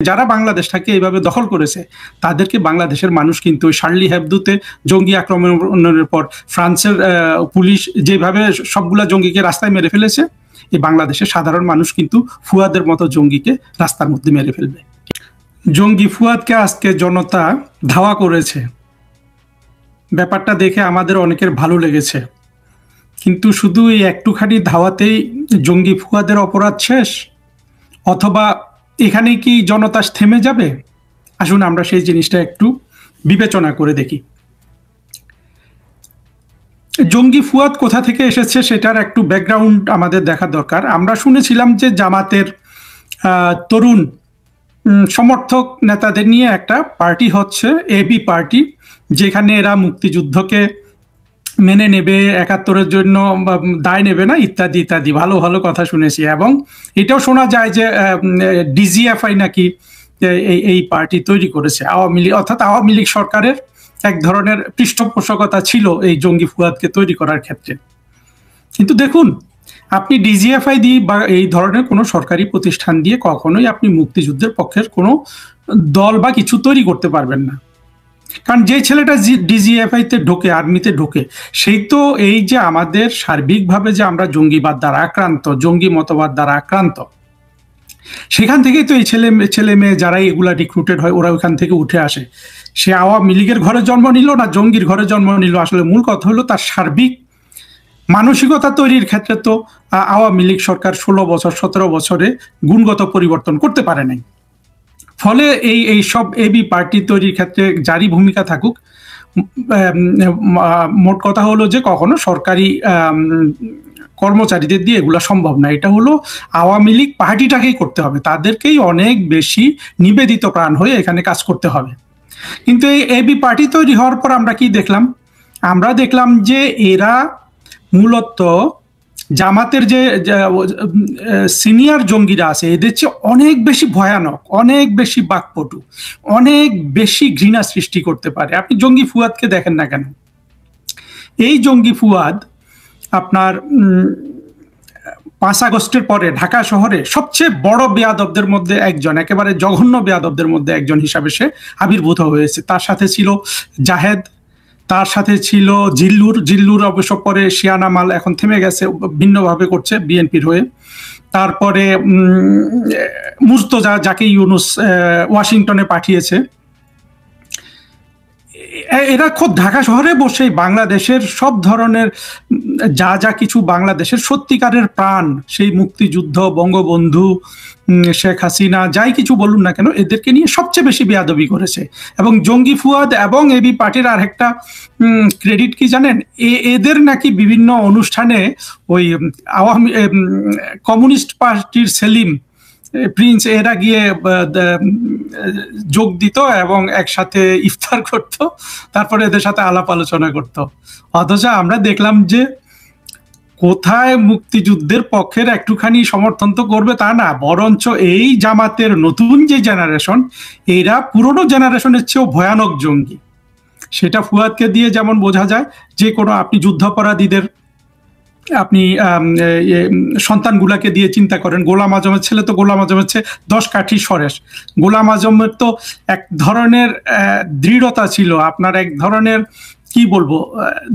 যারা বাংলাদেশটাকে এইভাবে দখল করেছে তাদেরকে বাংলাদেশের মানুষ কিন্তু শার্লি হেবদোতে জঙ্গি আক্রমণের পর ফ্রান্সের পুলিশ যেভাবে সবগুলা জঙ্গিকে রাস্তায় মেরে ফেলেছে, এই বাংলাদেশের সাধারণ মানুষ কিন্তু ফুয়াদের মতো জঙ্গিকে রাস্তার মধ্যে মেরে ফেলবে। জঙ্গি ফুয়াদকে আজকে জনতা ধাওয়া করেছে, ব্যাপারটা দেখে আমাদের অনেকের ভালো লেগেছে, কিন্তু শুধু এই একটুখানি ধাওয়াতেই জঙ্গি ফুয়াদের অপরাধ শেষ, অথবা এখানে কি জনতা থেমে যাবে? আসুন আমরা সেই জিনিসটা একটু বিবেচনা করে দেখি। জঙ্গি ফুয়াদ কোথা থেকে এসেছে সেটার একটু ব্যাকগ্রাউন্ড আমাদের দেখা দরকার। আমরা শুনেছিলাম যে জামাতের তরুণ সমর্থক নেতাদের নিয়ে একটা পার্টি হচ্ছে, এবি পার্টি, যেখানে এরা মুক্তিযুদ্ধকে মেনে নেবে, ৭১-এর জন্য দায় নেবে না, ইত্যাদি ইত্যাদি ভালো ভালো কথা শুনেছি। এবং এটাও শোনা যায় যে ডিজিএফআই নাকি এই পার্টি তৈরি করেছে, আওয়ামী লীগ, অর্থাৎ আওয়ামী লীগ সরকারের এক ধরনের পৃষ্ঠপোষকতা ছিল এই জঙ্গি ফুয়াদকে তৈরি করার ক্ষেত্রে। কিন্তু দেখুন, আপনি ডিজিএফআই দিয়ে বা এই ধরনের কোনো সরকারি প্রতিষ্ঠান দিয়ে কখনোই আপনি মুক্তিযুদ্ধের পক্ষের কোনো দল বা কিছু তৈরি করতে পারবেন না। কারণ যে ছেলেটা ডিজিএফআইতে ঢোকে, আর্মিতে ঢোকে, সেই তো এই যে আমাদের সার্বিকভাবে যে আমরা জঙ্গিবাদ দ্বারা আক্রান্ত, জঙ্গি মতবাদ দ্বারা আক্রান্ত, সেখান থেকেই তো এই ছেলে মেয়ে যারা এগুলা রিক্রুটেড হয় ওরা ওইখান থেকে উঠে আসে। সে আওয়ামী লীগের ঘরে জন্ম নিল না জঙ্গির ঘরে জন্ম নিল, আসলে মূল কথা হলো তার সার্বিক মানসিকতা তৈরির ক্ষেত্রে তো আওয়ামী লীগ সরকার 16 বছর 17 বছরে গুণগত পরিবর্তন করতে পারে নাই। ফলে এই সব এবি পার্টি তৈরির ক্ষেত্রে যারই ভূমিকা থাকুক, মোট কথা হলো যে কখনো সরকারি কর্মচারীদের দিয়ে এগুলো সম্ভব না। এটা হলো আওয়ামী লীগ পার্টিটাকেই করতে হবে, তাদেরকেই অনেক বেশি নিবেদিত প্রাণ হয়ে এখানে কাজ করতে হবে। কিন্তু এই এবি পার্টি তৈরি হওয়ার পর আমরা কি দেখলাম? আমরা দেখলাম যে এরা মূলত জামাতের যে সিনিয়র জঙ্গিরা আছে এদের চেয়ে অনেক বেশি ভয়ানক, অনেক বেশি বাকপটু, অনেক বেশি ঘৃণা সৃষ্টি করতে পারে। আপনি জঙ্গি ফুয়াদকে দেখেন না কেন? এই জঙ্গি ফুয়াদ আপনার 5 আগস্টের পরে ঢাকা শহরে সবচেয়ে বড় বেয়াদবদের মধ্যে একজন, একেবারে জঘন্য বেয়াদবদের মধ্যে একজন হিসাবে সে আবির্ভূত হয়েছে। তার সাথে ছিল জাহেদ, তার সাথে ছিল জিল্লুর অবশ্য পরে শিয়ানা মাল এখন থেমে গেছে, ভিন্নভাবে করছে বিএনপির হয়ে। তারপরে মুর্তজা, যাকে ইউনুস ওয়াশিংটনে পাঠিয়েছে। এরা খুব ঢাকা শহরে বসে বাংলাদেশের সব ধরনের যা কিছু বাংলাদেশের সত্যিকারের প্রাণ, সেই মুক্তিযুদ্ধ, বঙ্গবন্ধু, শেখ হাসিনা, যাই কিছু বলুন না কেন, এদেরকে নিয়ে সবচেয়ে বেশি বেয়াদবি করেছে। এবং জঙ্গি ফুয়াদ এবং এবি পার্টির আর একটা ক্রেডিট কি জানেন? এদের নাকি বিভিন্ন অনুষ্ঠানে ওই আওয়ামী কমিউনিস্ট পার্টির সেলিম, প্রিন্স, এরা গিয়ে যোগ দিত এবং একসাথে ইফতার করত, তারপরে এদের সাথে আলাপ আলোচনা করত। অথচ আমরা দেখলাম যে কোথায় মুক্তিযুদ্ধের পক্ষের একটুখানি সমর্থন তো করবে তা না, বরঞ্চ এই জামাতের নতুন যে জেনারেশন, এরা পুরনো জেনারেশনের চেয়েও ভয়ানক জঙ্গি। সেটা ফুয়াদকে দিয়ে যেমন বোঝা যায়, যে কোনো আপনি যুদ্ধাপরাধীদের আপনি সন্তানগুলাকে দিয়ে চিন্তা করেন। গোলাম আজমের ছেলে তো গোলাম আজমের চেয়ে 10 কাঠি সরেস। গোলাম আজমের তো এক ধরনের দৃঢ়তা ছিল, আপনার এক ধরনের কি বলবো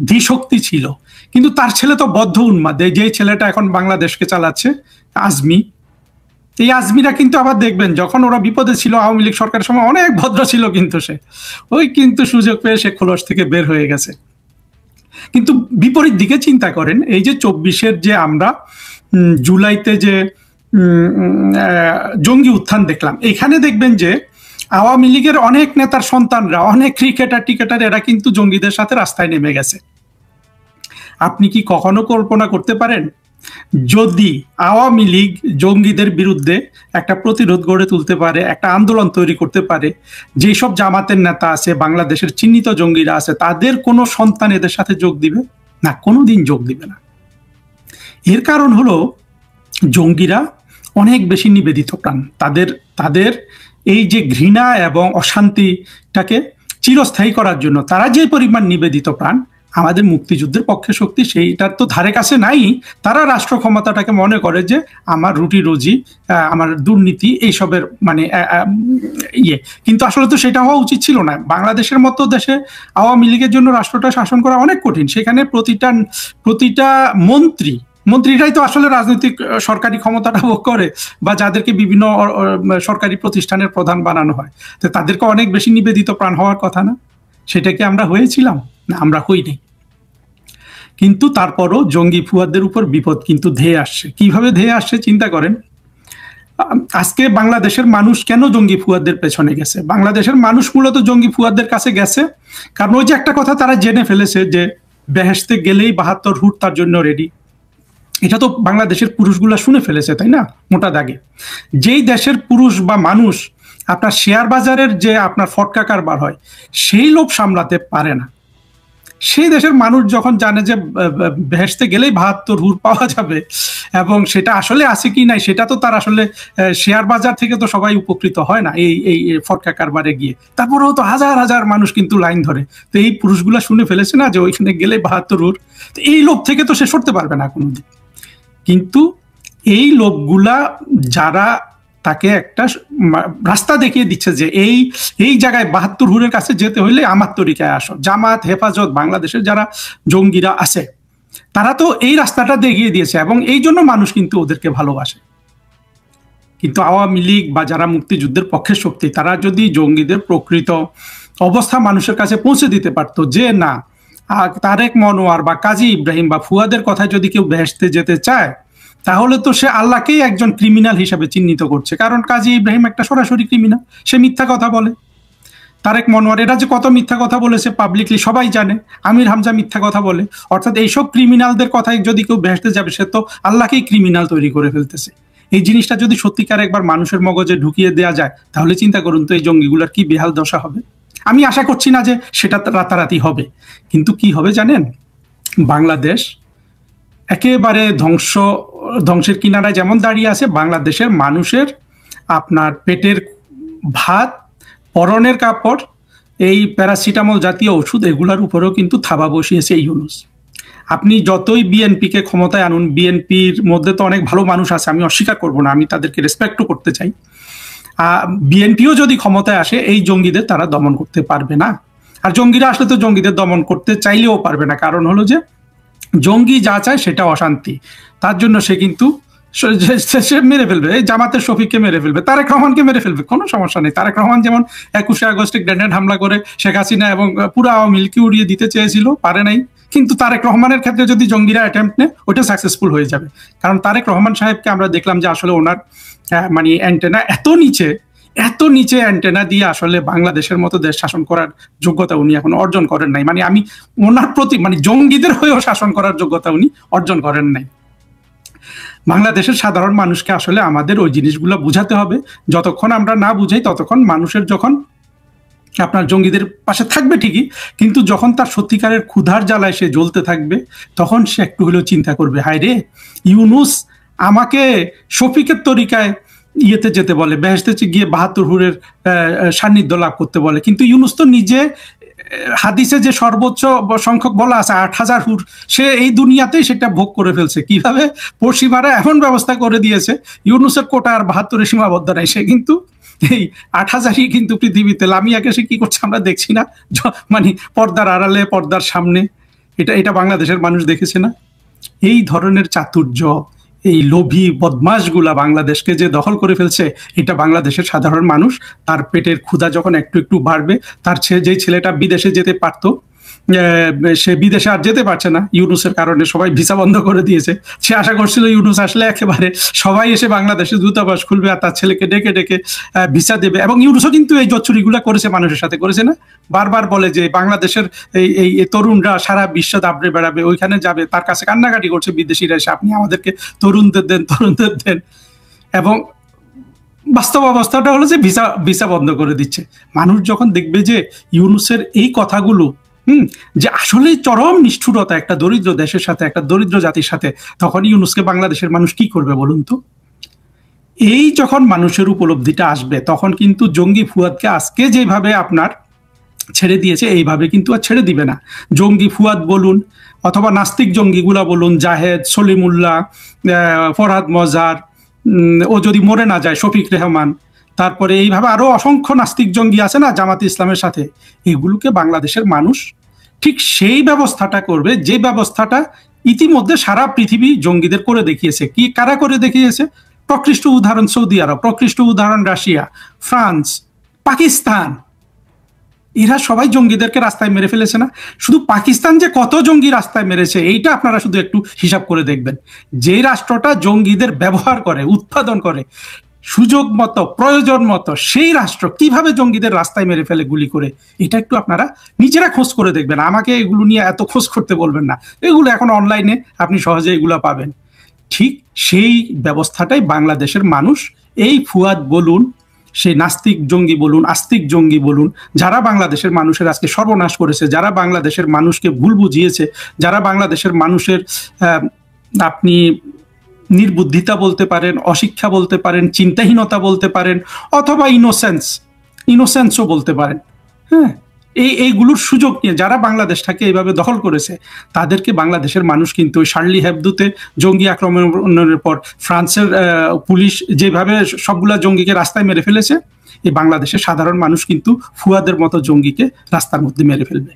ধীশক্তি ছিল, কিন্তু তার ছেলে তো বদ্ধ উন্মাদ। যে ছেলেটা এখন বাংলাদেশকে চালাচ্ছে, আজমি, এই আজমিরা কিন্তু আবার দেখবেন যখন ওরা বিপদে ছিল আওয়ামী লীগ সরকারের সময় অনেক ভদ্র ছিল, কিন্তু সে কিন্তু সুযোগ পেয়ে সে খোলস থেকে বের হয়ে গেছে। কিন্তু বিপরীত দিকে চিন্তা করেন, এই যে 24-এর যে আমরা জুলাইতে যে জঙ্গি উত্থান দেখলাম, এখানে দেখবেন যে আওয়ামী লীগের অনেক নেতার সন্তানরা, অনেক ক্রিকেটার এরা কিন্তু জঙ্গিদের সাথে রাস্তায় নেমে গেছে। আপনি কি কখনো কল্পনা করতে পারেন যদি আওয়ামী লীগ জঙ্গিদের বিরুদ্ধে একটা প্রতিরোধ গড়ে তুলতে পারে, একটা আন্দোলন তৈরি করতে পারে, যেসব জামাতের নেতা আছে, বাংলাদেশের চিহ্নিত জঙ্গিরা আছে, তাদের কোনো সন্তান এদের সাথে যোগ দিবে না? কোনোদিন যোগ দিবে না। এর কারণ হলো জঙ্গিরা অনেক বেশি নিবেদিত প্রাণ। তাদের এই যে ঘৃণা এবং অশান্তিটাকে চিরস্থায়ী করার জন্য তারা যে পরিমাণ নিবেদিত প্রাণ, আমাদের মুক্তিযুদ্ধের পক্ষে শক্তি সেইটার তো ধারে কাছে নাই। তারা রাষ্ট্র ক্ষমতাটাকে মনে করে যে আমার রুটি রুজি, আমার দুর্নীতি এইসবের মানে ইয়ে, কিন্তু আসলে তো সেটা হওয়া উচিত ছিল না। বাংলাদেশের মতো দেশে আওয়ামী লীগের জন্য রাষ্ট্রটা শাসন করা অনেক কঠিন। সেখানে প্রতিটা মন্ত্রীরাই তো আসলে রাজনৈতিক সরকারি ক্ষমতাটা ভোগ করে, বা যাদেরকে বিভিন্ন সরকারি প্রতিষ্ঠানের প্রধান বানানো হয়, তো তাদেরকে অনেক বেশি নিবেদিত প্রাণ হওয়ার কথা না? সেটা কি আমরা হয়েছিলাম? না, আমরা হইনি। কিন্তু তারপরও জঙ্গি ফুয়াদদের উপর বিপদ কিন্তু ধেয়ে আসছে। কিভাবে ধেয়ে আসছে চিন্তা করেন। আজকে বাংলাদেশের মানুষ কেন জঙ্গি ফুয়াদদের পেছনে গেছে? বাংলাদেশের মানুষ মূলত জঙ্গি ফুয়াদদের কাছে গেছে কারণ ওই যে একটা কথা তারা জেনে ফেলেছে যে বেহেশতে গেলেই 72 হুট তার জন্য রেডি। এটা তো বাংলাদেশের পুরুষগুলা শুনে ফেলেছে, তাই না? মোটা দাগে যেই দেশের পুরুষ বা মানুষ আপনার শেয়ার বাজারের যে আপনার ফটকা কারবার হয় সেই লোভ সামলাতে পারে না, সেই দেশের মানুষ যখন জানে যে বেহেশতে গেলেই 72 হুর পাওয়া যাবে এবং সেটা আসলে আছে কি নাই সেটা তো তার আসলে শেয়ার বাজার থেকে তো সবাই উপকৃত হয় না এই ফটকা কারবারে গিয়ে, তারপরেও তো হাজার হাজার মানুষ কিন্তু লাইন ধরে। তো এই পুরুষগুলা শুনে ফেলেছে না যে ওইখানে গেলে 72 হুর, তো এই লোভ থেকে তো সে সরতে পারবে না কোনোদিন। কিন্তু এই লোকগুলা যারা তাকে একটা রাস্তা দেখিয়ে দিচ্ছে যে এই জায়গায় 72 হুরের কাছে যেতে হইলে আমার তরিকায় আসো, জামাত, হেফাজত, বাংলাদেশের যারা জঙ্গিরা আছে তারা তো এই রাস্তাটা দেখিয়ে দিয়েছে এবং এই জন্য মানুষ কিন্তু ওদেরকে ভালোবাসে। কিন্তু আওয়ামী লীগ বা যারা মুক্তিযুদ্ধের পক্ষের শক্তি তারা যদি জঙ্গিদের প্রকৃত অবস্থা মানুষের কাছে পৌঁছে দিতে পারতো যে না, তারেক মনোয়ার বা কাজী ইব্রাহিম বা ফুয়াদের কথায় যদি কেউ বেহেশতে যেতে চায় তাহলে তো সে আল্লাহকেই একজন ক্রিমিনাল হিসাবে চিহ্নিত করছে, কারণ কাজী ইব্রাহিম একটা সরাসরি ক্রিমিনাল, সে মিথ্যা কথা বলে। তারেক মনোয়ার এরা যে কত মিথ্যা কথা বলেছে পাবলিকলি সবাই জানে, আমির হামজা মিথ্যা কথা বলে, অর্থাৎ এইসব ক্রিমিনালদের কথায় যদি কেউ বেহেশতে যাবে সে তো আল্লাহকেই ক্রিমিনাল তৈরি করে ফেলতেছে। এই জিনিসটা যদি সত্যিকার একবার মানুষের মগজে ঢুকিয়ে দেওয়া যায় তাহলে চিন্তা করুন তো এই জঙ্গিগুলোর কি বেহাল দশা হবে। আমি আশা করছি না যে সেটা রাতারাতি হবে, কিন্তু কি হবে জানেন, বাংলাদেশ একেবারে ধ্বংসের কিনারায় যেমন দাঁড়িয়ে আছে, বাংলাদেশের মানুষের আপনার পেটের ভাত, পরনের কাপড়, এই প্যারাসিটামল জাতীয় ওষুধ এগুলোর উপরেও কিন্তু থাবা বসিয়েছে ইউনূস। আপনি যতই বিএনপিকে ক্ষমতায় আনুন, বিএনপির মধ্যে তো অনেক ভালো মানুষ আছে, আমি অস্বীকার করব না, আমি তাদেরকে রেসপেক্টও করতে চাই। বিএনপিও যদি ক্ষমতায় আসে এই জঙ্গিদের তারা দমন করতে পারবে না। আর জঙ্গিরা আসলে তো জঙ্গিদের দমন করতে চাইলেও পারবে না, কারণ হলো যে জঙ্গি যা চায় সেটা অশান্তি, তার জন্য সে কিন্তু সে মেরে ফেলবে, এই জামাতের শফিককে মেরে ফেলবে, তারেক রহমানকে মেরে ফেলবে, কোনো সমস্যা নেই। তারেক রহমান যেমন 21শে আগস্টে গ্রেনেড হামলা করে শেখ হাসিনা এবং পুরো আওয়ামী লীগকে উড়িয়ে দিতে চেয়েছিল, পারে নাই, কিন্তু তারেক রহমানের ক্ষেত্রে যদি জঙ্গিরা অ্যাটেম্প্ট নেয় ওটা সাকসেসফুল হয়ে যাবে। কারণ তারেক রহমান সাহেবকে আমরা দেখলাম যে আসলে ওনার মানে অ্যান্টেনা এত নিচে অ্যান্টেনা দিয়ে আসলে বাংলাদেশের মতো দেশ শাসন করার যোগ্যতা উনি এখন অর্জন করেন নাই। মানে আমি ওনার প্রতি মানে জঙ্গিদের হয়েও শাসন করার যোগ্যতা উনি অর্জন করেন নাই। বাংলাদেশের সাধারণ মানুষকে আসলে আমাদের ওই জিনিসগুলো বুঝাতে হবে, যতক্ষণ আমরা না বুঝাই ততক্ষণ মানুষের যখন আপনার জঙ্গিদের পাশে থাকবে ঠিকই, কিন্তু যখন তার সত্যিকারের ক্ষুধার জ্বালায় সে জ্বলতে থাকবে তখন সে একটু হলেও চিন্তা করবে, হায় রে ইউনূস আমাকে শফিকের তরিকায় ইয়েতে যেতে বলে, বেহেশতে গিয়ে 72 হুরের সান্নিধ্য লাভ করতে বলে, কিন্তু ইউনূস তো নিজে হাদিসে যে সর্বোচ্চ সংখ্যক বলা আছে 8000 হুর, সে এই দুনিয়াতেই সেটা ভোগ করে ফেলছে। কিভাবে পশ্চিমারা এমন ব্যবস্থা করে দিয়েছে ইউনূসের কোটা আর 72 সীমাবদ্ধ নাই, সে কিন্তু এই 8000ই কিন্তু পৃথিবীতে লামিয়াকে সে কি করছে আমরা দেখছি না, মানে পর্দার আড়ালে পর্দার সামনে, এটা বাংলাদেশের মানুষ দেখেছে না। এই ধরনের চাতুর্য, এই লোভী বদমাশগুলা বাংলাদেশকে যে দখল করে ফেলছে, এটা বাংলাদেশের সাধারণ মানুষ তার পেটের ক্ষুধা যখন একটু একটু বাড়বে, তার যে ছেলেটা বিদেশে যেতে পারতো সে বিদেশে আর যেতে পারছে না ইউনূসের কারণে, সবাই ভিসা বন্ধ করে দিয়েছে। সে আশা করছিল ইউনূস আসলে একেবারে সবাই এসে বাংলাদেশে দূতাবাস খুলবে আর তার ছেলেকে ডেকে ডেকে ভিসা দেবে। এবং ইউনূসও কিন্তু এই জচ্চুরিগুলো করেছে, মানুষের সাথে করেছে না, বারবার বলে যে বাংলাদেশের এই তরুণরা সারা বিশ্ব দাবড়ে বেড়াবে, ওইখানে যাবে, তার কাছে কান্নাকাটি করছে বিদেশিরা এসে, আপনি আমাদেরকে তরুণদের দেন। এবং বাস্তব অবস্থাটা হলো যে ভিসা বন্ধ করে দিচ্ছে। মানুষ যখন দেখবে যে ইউনূসের এই কথাগুলো যে আসলে চরম নিষ্ঠুরতা একটা দরিদ্র দেশের সাথে, একটা দরিদ্র জাতির সাথে, তখন ইউনূসকে বাংলাদেশের মানুষ কি করবে বলুন তো? এই যখন মানুষের উপলব্ধিটা আসবে তখন কিন্তু জঙ্গি ফুয়াদকে আজকে যেভাবে আপনার ছেড়ে দিয়েছে, এইভাবে কিন্তু আর ছেড়ে দিবে না। জঙ্গি ফুয়াদ বলুন অথবা নাস্তিক জঙ্গিগুলা বলুন, জাহেদ, সলিমুল্লাহ, ফরহাদ মজার, ও যদি মরে না যায় শফিক রেহমান, তারপরে এইভাবে আরো অসংখ্য নাস্তিক জঙ্গি আছে না জামাতে ইসলামের সাথে, এগুলোকে বাংলাদেশের মানুষ ঠিক সেই ব্যবস্থাটা করবে যে ব্যবস্থাটা ইতিমধ্যে সারা পৃথিবী জঙ্গিদের করে দেখিয়েছে। কি কারা করে দেখিয়েছে? প্রকৃষ্ট উদাহরণ সৌদি আরব, প্রকৃষ্ট উদাহরণ রাশিয়া, ফ্রান্স, পাকিস্তান, এরা সবাই জঙ্গিদেরকে রাস্তায় মেরে ফেলেছে না? শুধু পাকিস্তান যে কত জঙ্গি রাস্তায় মেরেছে এইটা আপনারা শুধু একটু হিসাব করে দেখবেন। যে রাষ্ট্রটা জঙ্গিদের ব্যবহার করে, উৎপাদন করে সুযোগ মতো, প্রয়োজন মতো, সেই রাষ্ট্র কিভাবে জঙ্গিদের রাস্তায় মেরে ফেলে গুলি করে, এটা একটু আপনারা নিজেরা খোঁজ করে দেখবেন। আমাকে এগুলো নিয়ে এত খোঁজ করতে বলবেন না, এগুলো এখন অনলাইনে আপনি সহজে এগুলো পাবেন। ঠিক সেই ব্যবস্থাটাই বাংলাদেশের মানুষ, এই ফুয়াদ বলুন, সেই নাস্তিক জঙ্গি বলুন, আস্তিক জঙ্গি বলুন, যারা বাংলাদেশের মানুষের আজকে সর্বনাশ করেছে, যারা বাংলাদেশের মানুষকে ভুল বুঝিয়েছে, যারা বাংলাদেশের মানুষের আপনি নির্বুদ্ধিতা বলতে পারেন, অশিক্ষা বলতে পারেন, চিন্তাহীনতা বলতে পারেন, অথবা ইনোসেন্সও বলতে পারেন, হ্যাঁ, এইগুলোর সুযোগ নিয়ে যারা বাংলাদেশটাকে এইভাবে দখল করেছে, তাদেরকে বাংলাদেশের মানুষ কিন্তু ওই শার্লি হেবদোতে জঙ্গি আক্রমণের পর ফ্রান্সের পুলিশ যেভাবে সবগুলা জঙ্গিকে রাস্তায় মেরে ফেলেছে, এই বাংলাদেশের সাধারণ মানুষ কিন্তু ফুয়াদের মতো জঙ্গিকে রাস্তার মধ্যে মেরে ফেলবে।